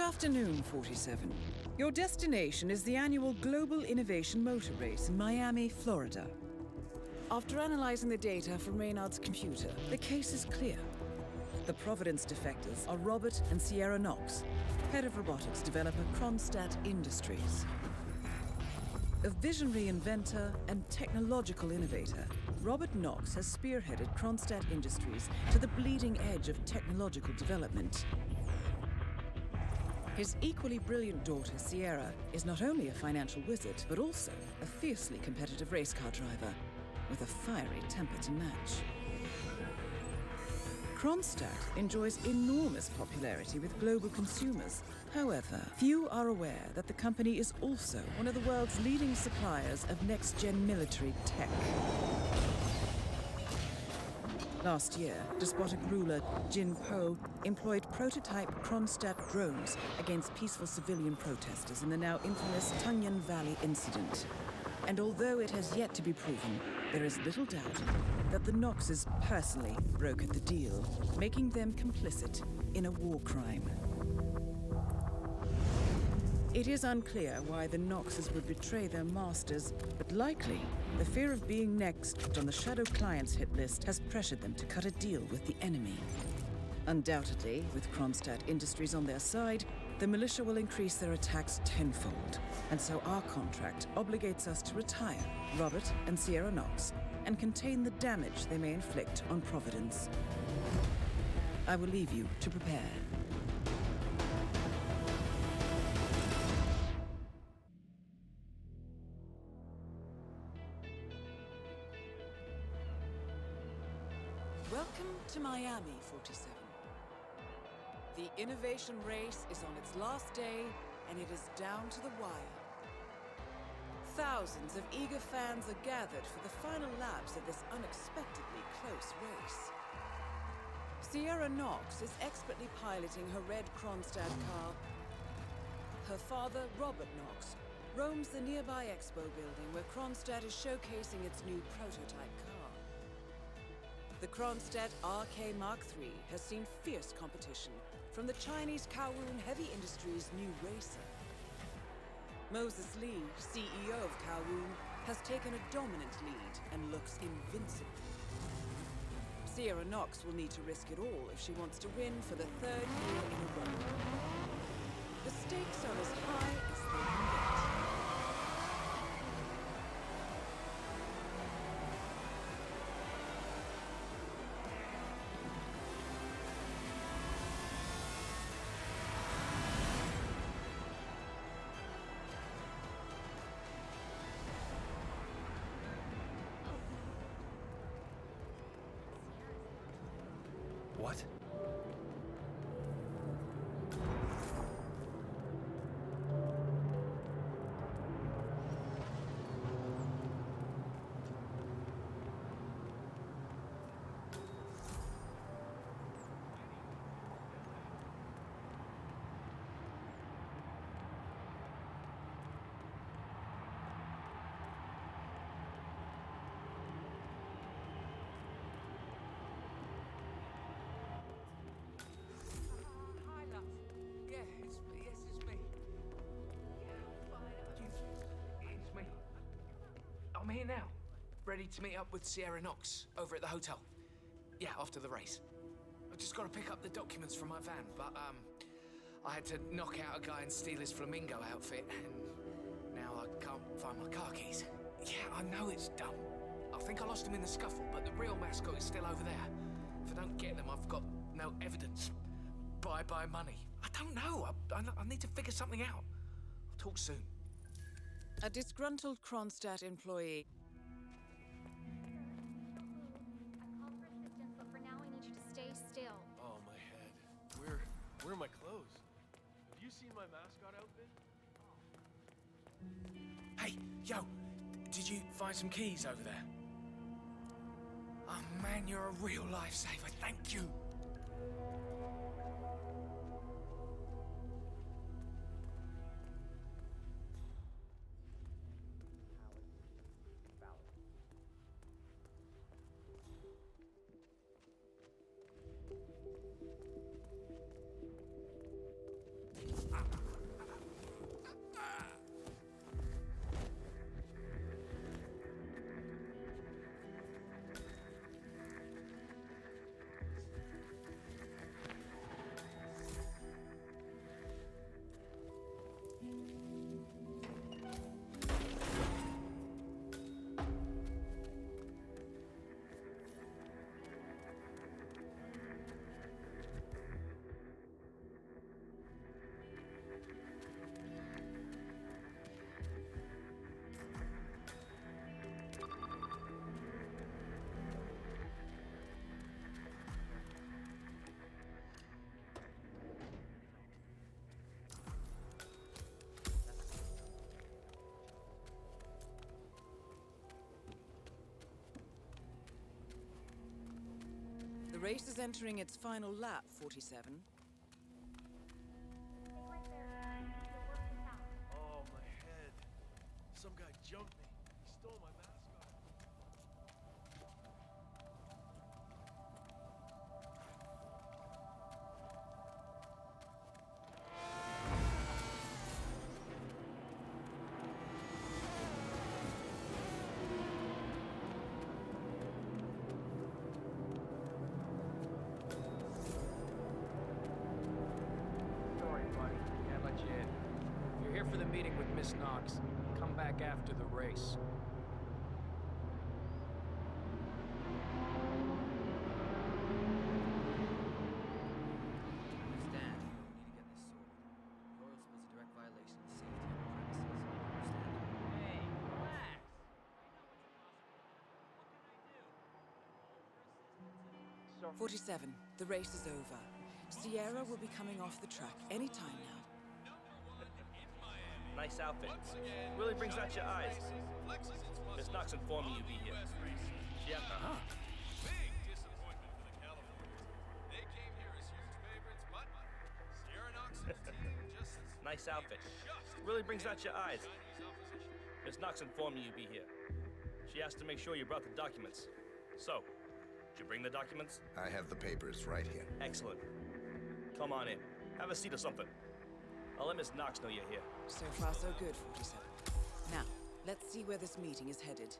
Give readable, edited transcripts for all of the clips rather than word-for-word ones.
afternoon, 47. Your destination is the annual Global Innovation Motor Race in Miami, Florida. After analyzing the data from Reynard's computer, the case is clear. The Providence defectors are Robert and Sierra Knox, head of robotics developer Kronstadt Industries. A visionary inventor and technological innovator, Robert Knox has spearheaded Kronstadt Industries to the bleeding edge of technological development. His equally brilliant daughter, Sierra, is not only a financial wizard, but also a fiercely competitive race car driver with a fiery temper to match. Kronstadt enjoys enormous popularity with global consumers. However, few are aware that the company is also one of the world's leading suppliers of next-gen military tech. Last year, despotic ruler Jin Po employed prototype Kronstadt drones against peaceful civilian protesters in the now infamous Tungan Valley incident. And although it has yet to be proven, there is little doubt that the Knoxes personally brokered the deal, making them complicit in a war crime. It is unclear why the Knoxes would betray their masters, but likely the fear of being next on the Shadow Clients hit list has pressured them to cut a deal with the enemy. Undoubtedly, with Kronstadt Industries on their side, the militia will increase their attacks tenfold, and so our contract obligates us to retire Robert and Sierra Knox and contain the damage they may inflict on Providence. I will leave you to prepare. Welcome to Miami, 47. The innovation race is on its last day, and it is down to the wire. Thousands of eager fans are gathered for the final laps of this unexpectedly close race. Sierra Knox is expertly piloting her red Kronstadt car. Her father, Robert Knox, roams the nearby expo building where Kronstadt is showcasing its new prototype car. The Kronstadt RK Mark III has seen fierce competition from the Chinese Kowloon Heavy Industries' new racer. Moses Lee, CEO of Kowloon, has taken a dominant lead and looks invincible. Sierra Knox will need to risk it all if she wants to win for the third year in a row. The stakes are as high as they can get. What? I'm here now, ready to meet up with Sierra Knox over at the hotel. Yeah, after the race. I've just got to pick up the documents from my van, but I had to knock out a guy and steal his flamingo outfit, and now I can't find my car keys. Yeah, I know it's dumb. I think I lost them in the scuffle, but the real mascot is still over there. If I don't get them, I've got no evidence. Bye-bye money. I don't know. I need to figure something out. I'll talk soon. A disgruntled Kronstadt employee. I called for assistance, but for now I need you to stay still. Oh, my head. Where are my clothes? Have you seen my mascot outfit? Hey, yo, did you find some keys over there? Oh man, you're a real lifesaver, thank you. race is entering its final lap, 47. Stay right there. You'll work this out. Oh, my head. Some guy jumped me. He stole my mascot. Sorry, buddy. Can't let you in. If you're here for the meeting with Miss Knox, come back after the race. Understand, you need to get this sorted. The oil spill is a direct violation of safety on the premises. Understand? Hey, relax. 47. The race is over. Sierra will be coming off the track any time now. Nice outfit. Really brings out your eyes. Miss Knox informed me you'd be here. She had Big disappointment for the Californians. They came here as huge favorites, but Sierra Knox's team just nice outfit. Really brings out your eyes. Chinese opposition. Miss Knox informed me you'd be here. She asked to make sure you brought the documents. So, did you bring the documents? I have the papers right here. Excellent. Come on in. Have a seat or something. I'll let Miss Knox know you're here. So far, so good, 47. Now, let's see where this meeting is headed.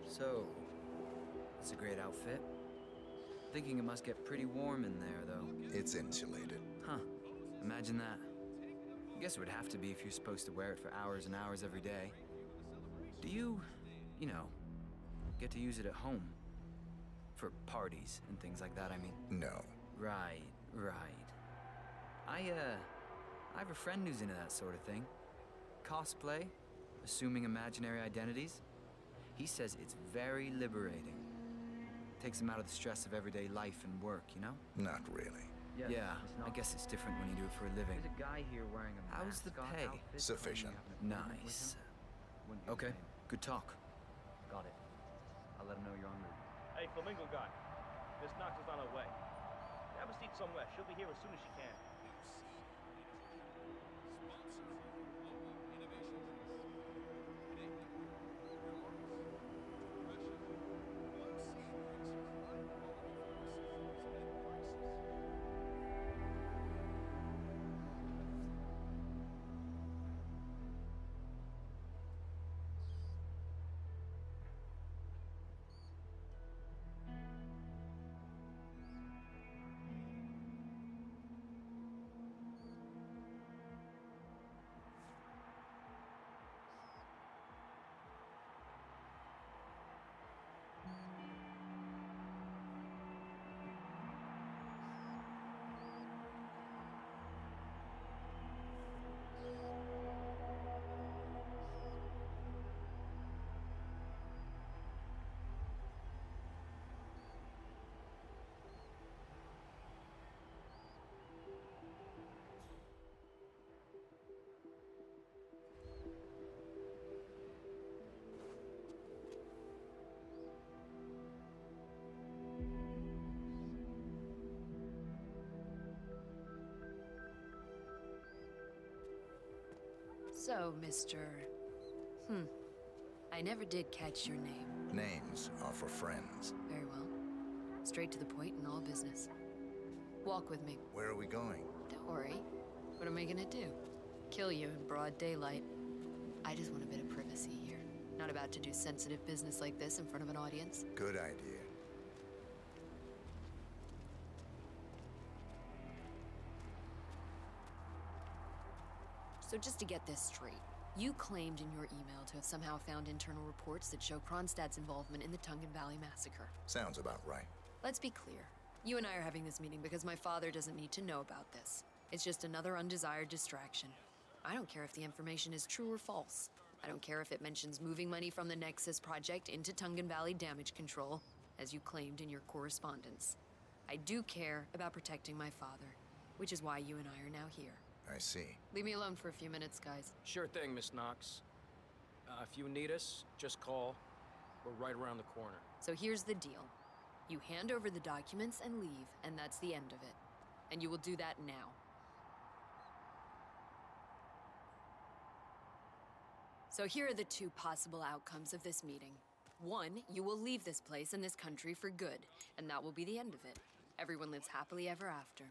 So, it's a great outfit. Thinking it must get pretty warm in there, though. It's insulated. Huh. Imagine that. I guess it would have to be if you're supposed to wear it for hours and hours every day. Do you know, get to use it at home? For parties and things like that, I mean. No. Right. I have a friend who's into that sort of thing. Cosplay, assuming imaginary identities. He says it's very liberating. Takes him out of the stress of everyday life and work, you know? Not really. Yeah, I guess it's different when you do it for a living. There's a guy here wearing a How's the mascot pay? outfit. Sufficient. Nice. Okay, good talk. Got it. I'll let him know you're en route. Hey, Flamingo guy. Miss Knox is on her way. Have a seat somewhere. She'll be here as soon as she can. So, Mr. I never did catch your name. Names are for friends. Very well. Straight to the point in all business. Walk with me. Where are we going? Don't worry. What am I gonna do? Kill you in broad daylight. I just want a bit of privacy here. Not about to do sensitive business like this in front of an audience. Good idea. So just to get this straight, you claimed in your email to have somehow found internal reports that show Kronstadt's involvement in the Tungan Valley massacre. Sounds about right. Let's be clear. You and I are having this meeting because my father doesn't need to know about this. It's just another undesired distraction. I don't care if the information is true or false. I don't care if it mentions moving money from the Nexus project into Tungan Valley damage control, as you claimed in your correspondence. I do care about protecting my father, which is why you and I are now here. I see. Leave me alone for a few minutes, guys. Sure thing, Miss Knox. If you need us, just call. We're right around the corner. So here's the deal. You hand over the documents and leave, and that's the end of it. And you will do that now. So here are the two possible outcomes of this meeting. One, you will leave this place and this country for good, and that will be the end of it. Everyone lives happily ever after.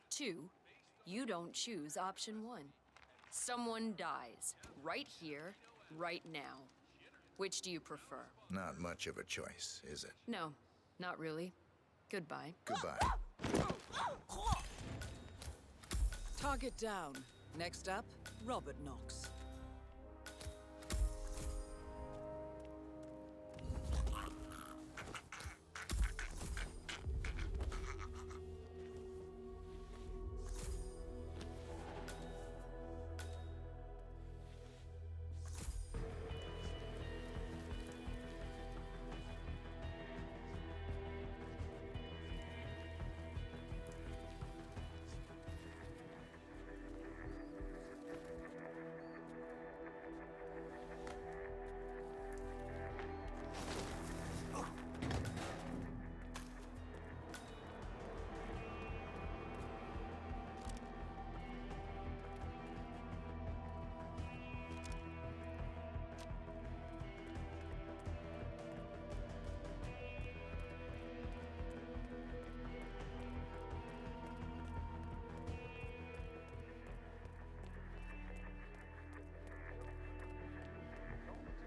Two, you don't choose option one. Someone dies, right here, right now. Which do you prefer? Not much of a choice, is it? No, not really. Goodbye. Goodbye. Target down. Next up, Robert Knox.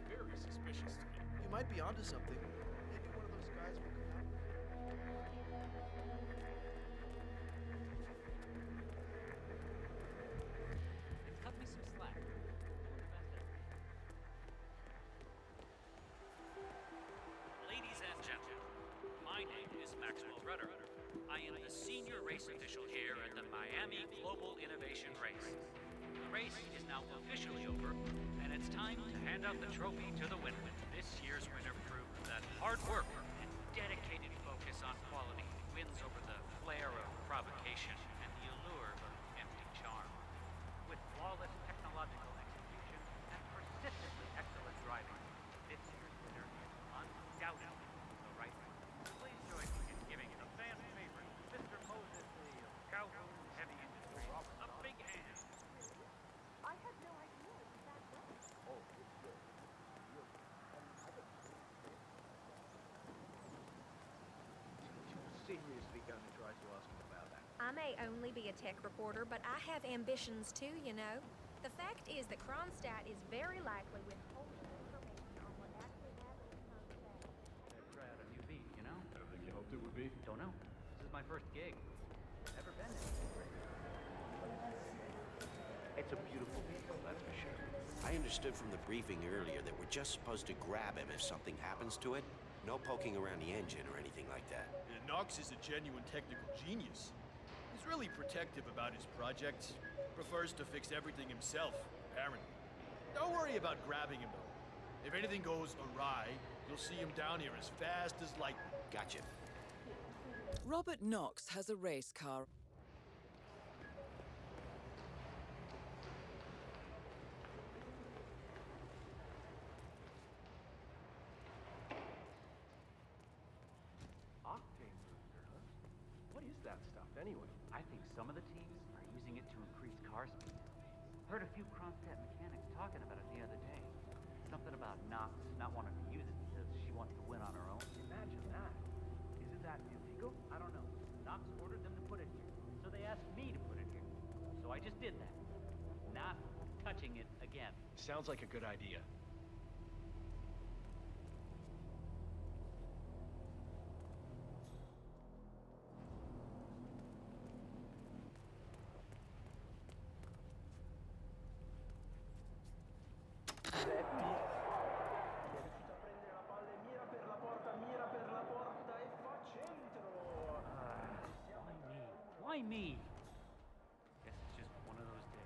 Very suspicious to me. You might be onto something. Maybe one of those guys will come out. It's cut me some slack. Ladies and gentlemen, my name is Maxwell Rudder. I am the senior race official here at the Miami Global Innovation Race. The race is now officially over, and it's time to hand out the trophy to the winner. This year's winner proved that hard work and dedicated focus on quality wins over the flair of provocation and the allure of empty charm. With flawless technological execution and persistently excellent driving, this year's winner is undoubtedly the right one. Please join me in giving the fan favorite, Mr. Moses Lee of Calhoun Heavy Industries, a big hand. I had no idea it was that way. Seriously gonna try to ask him about that. I may only be a tech reporter, but I have ambitions too, you know. The fact is that Kronstadt is very likely withholding information on what actually happened to Kronstadt. Try out a new beat, you know? Everything you hoped it would be? Don't know. This is my first gig. Never been in. It's a beautiful vehicle, that's for sure. I understood from the briefing earlier that we're just supposed to grab him if something happens to it. No poking around the engine or anything like that. Yeah, Knox is a genuine technical genius. He's really protective about his project. Prefers to fix everything himself, apparently. Don't worry about grabbing him, though. If anything goes awry, you'll see him down here as fast as lightning. Gotcha. Robert Knox has a race car. Octane booster, huh? What is that stuff, anyway? I think some of the teams are using it to increase car speed. Heard a few Kronstadt mechanics talking about it the other day. Something about Knox not wanting to use it because she wants to win on her own. Imagine that. Isn't that illegal? I don't know. Knox ordered them to put it here, so they asked me to put it here. So I just did that. Not touching it again. Sounds like a good idea. Why me? Guess it's just one of those days.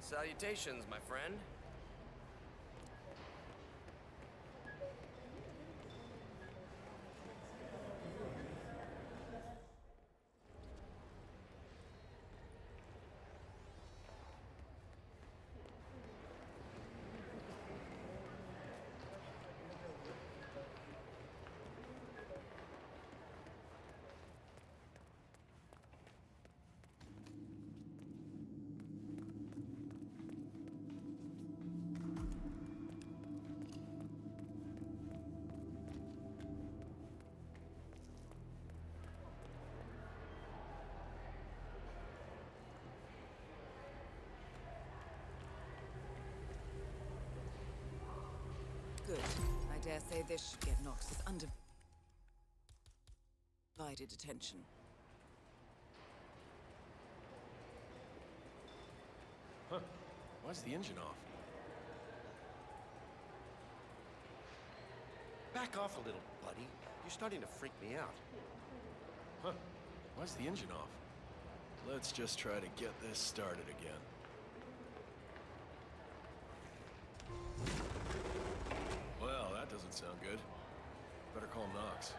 Salutations, my friend. Good. I dare say this should get Knox's undivided attention. Huh. Why's the engine off? Back off a little, buddy. You're starting to freak me out. Huh. Why's the engine off? Let's just try to get this started again. Well, that doesn't sound good. Better call Knox.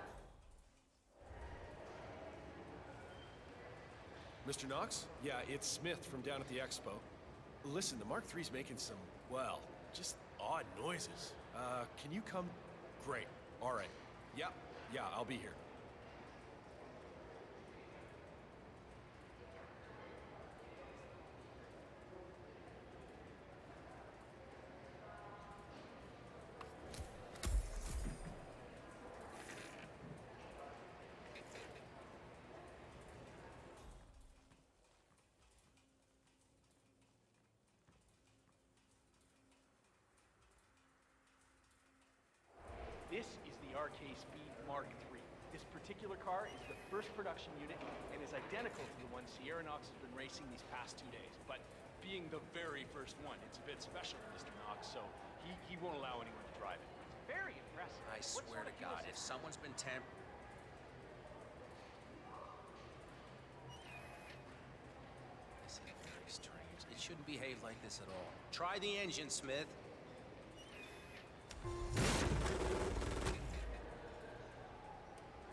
Mr. Knox? Yeah, it's Smith from down at the expo. Listen, the Mark III's making some, well, just odd noises. Can you come? Great. All right. Yeah, I'll be here. This is the RK Speed Mark III. This particular car is the first production unit and is identical to the one Sierra Knox has been racing these past 2 days. But being the very first one, it's a bit special to Mr. Knox, so he won't allow anyone to drive it. It's very impressive. I swear to God, if someone's been This is very strange. It shouldn't behave like this at all. Try the engine, Smith.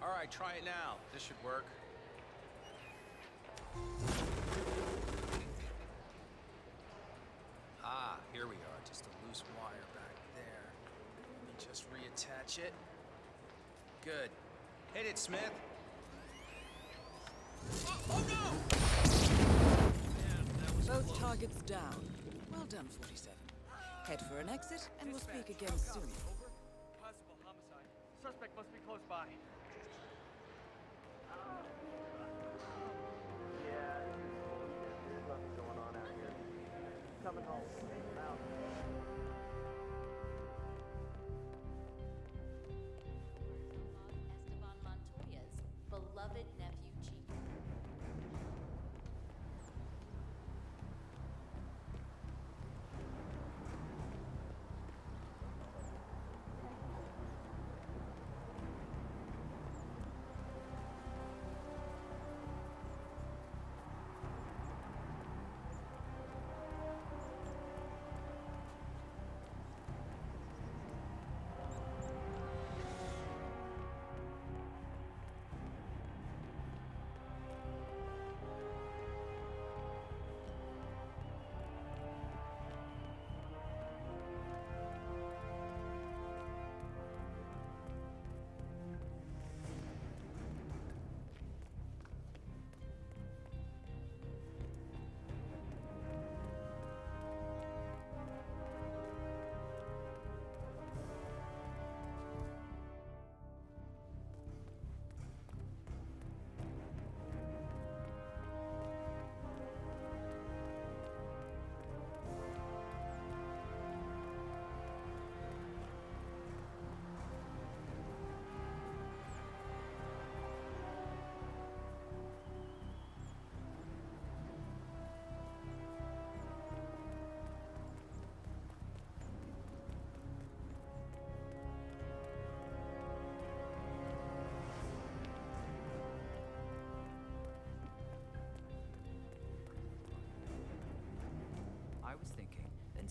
All right, try it now. This should work. Ah, here we are. Just a loose wire back there. Let me just reattach it. Good. Hit it, Smith. Oh no! Both targets down. Well done, 47. Head for an exit, and we'll speak again soon. Possible homicide. Suspect must be close by. Yeah, there's nothing going on out here. Coming home. Out. Esteban Montoya's beloved nephew, Chief.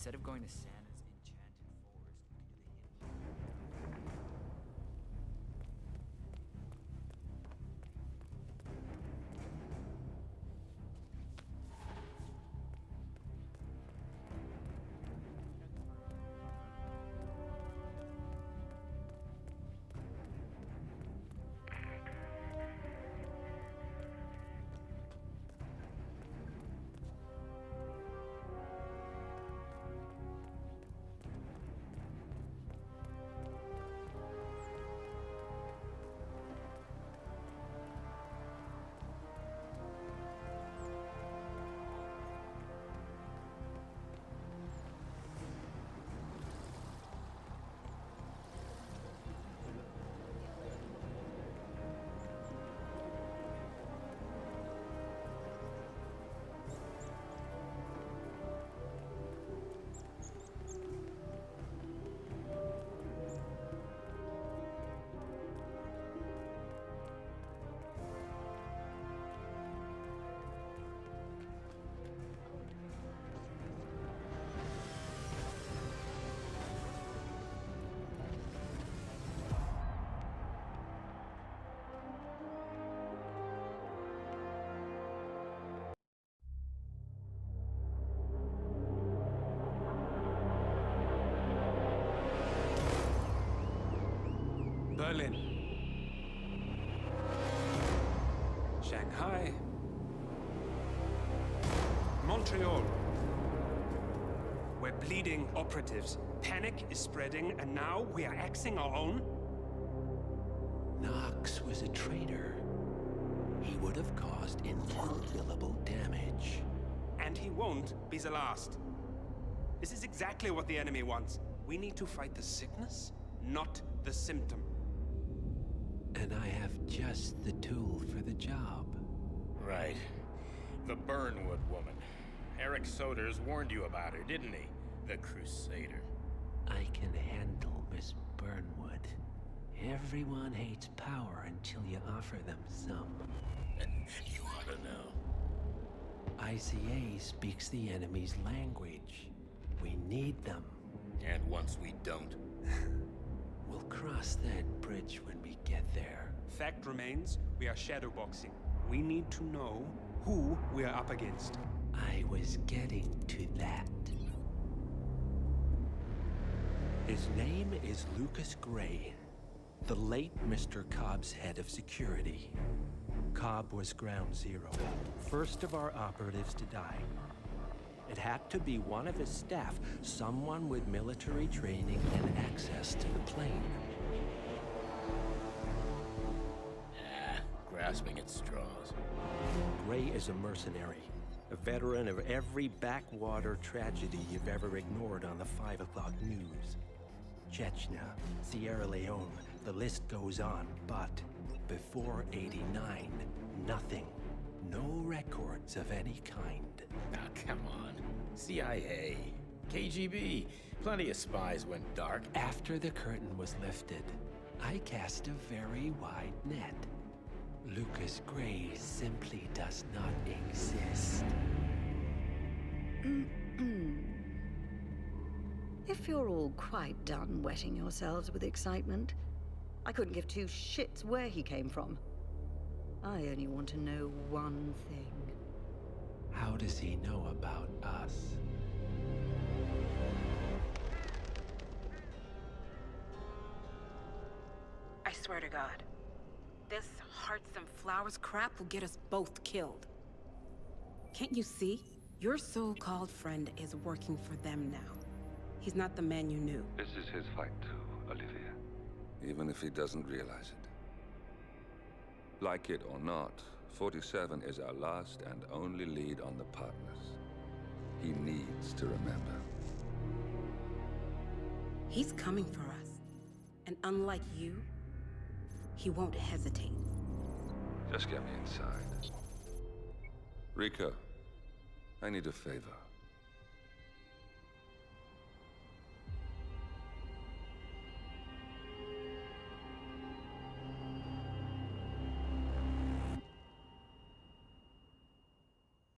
Instead of going to Santa's enchanted forest, we could do the hidden. Berlin, Shanghai, Montreal. We're bleeding operatives. Panic is spreading, and now we are axing our own? Knox was a traitor. He would have caused incalculable damage. And he won't be the last. This is exactly what the enemy wants. We need to fight the sickness, not the symptom. And I have just the tool for the job. Right. The Burnwood woman. Eric Soders warned you about her, didn't he? The Crusader. I can handle Miss Burnwood. Everyone hates power until you offer them some. You ought to know. ICA speaks the enemy's language. We need them. And once we don't? We'll cross that bridge when we get there. Fact remains, we are shadowboxing. We need to know who we are up against. I was getting to that. His name is Lucas Gray, the late Mr. Cobb's head of security. Cobb was ground zero, first of our operatives to die. It had to be one of his staff, someone with military training and access to the plane. Grasping at straws. Gray is a mercenary, a veteran of every backwater tragedy you've ever ignored on the 5 o'clock news. Chechnya, Sierra Leone, the list goes on, but before '89, nothing. No records of any kind. Ah, come on. CIA, KGB, plenty of spies went dark. After the curtain was lifted, I cast a very wide net. Lucas Gray simply does not exist. If you're all quite done wetting yourselves with excitement, I couldn't give two shits where he came from. I only want to know one thing. How does he know about us? I swear to God, this hearts and flowers crap will get us both killed. Can't you see? Your so-called friend is working for them now. He's not the man you knew. This is his fight too, Olivia. Even if he doesn't realize it. Like it or not, 47 is our last and only lead on the partners. He needs to remember. He's coming for us. And unlike you, he won't hesitate. Just get me inside. Rico, I need a favor.